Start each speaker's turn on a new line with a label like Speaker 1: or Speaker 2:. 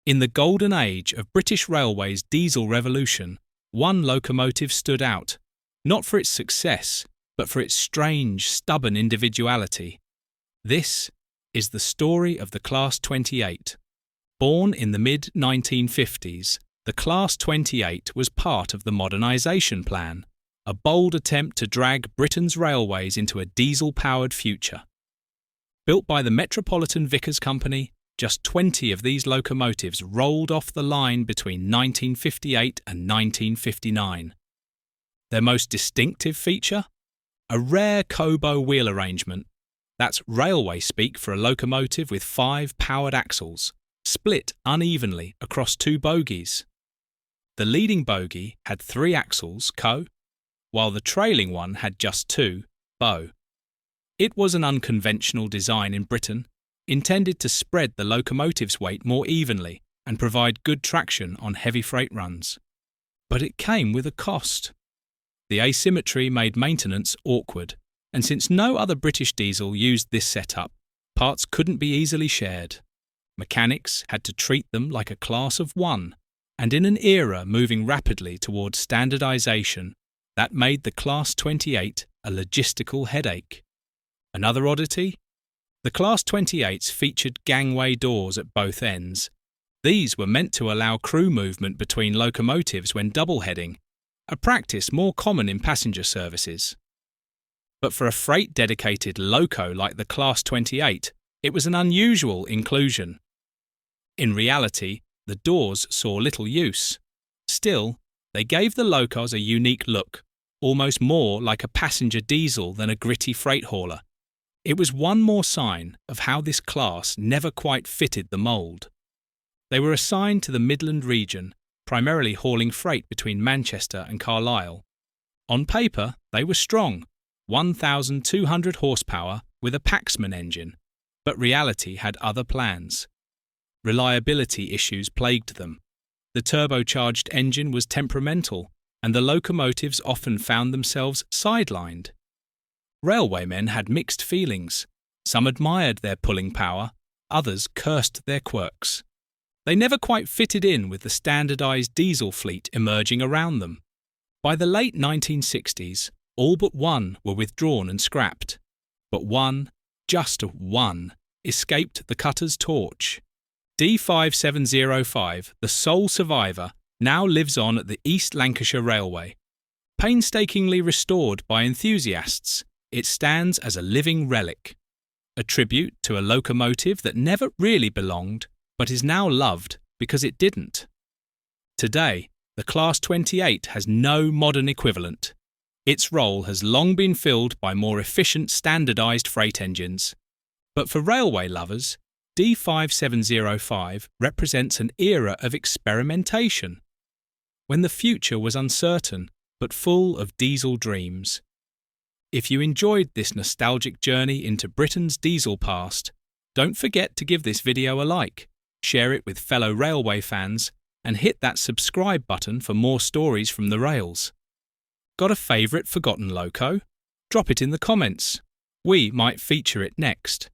Speaker 1: In the golden age of British Railways' diesel revolution, one locomotive stood out, not for its success, but for its strange, stubborn individuality. This is the story of the Class 28. Born in the mid-1950s, the Class 28 was part of the Modernisation Plan, a bold attempt to drag Britain's railways into a diesel-powered future. Built by the Metropolitan-Vickers company, just 20 of these locomotives rolled off the line between 1958 and 1959. Their most distinctive feature? A rare Kobo wheel arrangement. That's railway speak for a locomotive with 5 powered axles, split unevenly across 2 bogies. The leading bogie had 3 axles, co, while the trailing one had just 2, bo. It was an unconventional design in Britain, intended to spread the locomotive's weight more evenly and provide good traction on heavy freight runs. But it came with a cost. The asymmetry made maintenance awkward, and since no other British diesel used this setup, parts couldn't be easily shared. Mechanics had to treat them like a class of 1, and in an era moving rapidly towards standardisation, that made the Class 28 a logistical headache. Another oddity? The Class 28s featured gangway doors at both ends. These were meant to allow crew movement between locomotives when double-heading, a practice more common in passenger services. But for a freight-dedicated loco like the Class 28, it was an unusual inclusion. In reality, the doors saw little use. Still, they gave the locos a unique look, almost more like a passenger diesel than a gritty freight hauler. It was one more sign of how this class never quite fitted the mould. They were assigned to the Midland region, primarily hauling freight between Manchester and Carlisle. On paper, they were strong, 1,200 horsepower with a Paxman engine, but reality had other plans. Reliability issues plagued them. The turbocharged engine was temperamental, and the locomotives often found themselves sidelined. Railwaymen had mixed feelings. Some admired their pulling power, others cursed their quirks. They never quite fitted in with the standardised diesel fleet emerging around them. By the late 1960s, all but one were withdrawn and scrapped. But one, just one, escaped the cutter's torch. D5705, the sole survivor, now lives on at the East Lancashire Railway. Painstakingly restored by enthusiasts, it stands as a living relic, a tribute to a locomotive that never really belonged, but is now loved because it didn't. Today, the Class 28 has no modern equivalent. Its role has long been filled by more efficient standardised freight engines. But for railway lovers, D5705 represents an era of experimentation, when the future was uncertain but full of diesel dreams. If you enjoyed this nostalgic journey into Britain's diesel past, don't forget to give this video a like, share it with fellow railway fans, and hit that subscribe button for more stories from the rails. Got a favourite forgotten loco? Drop it in the comments. We might feature it next.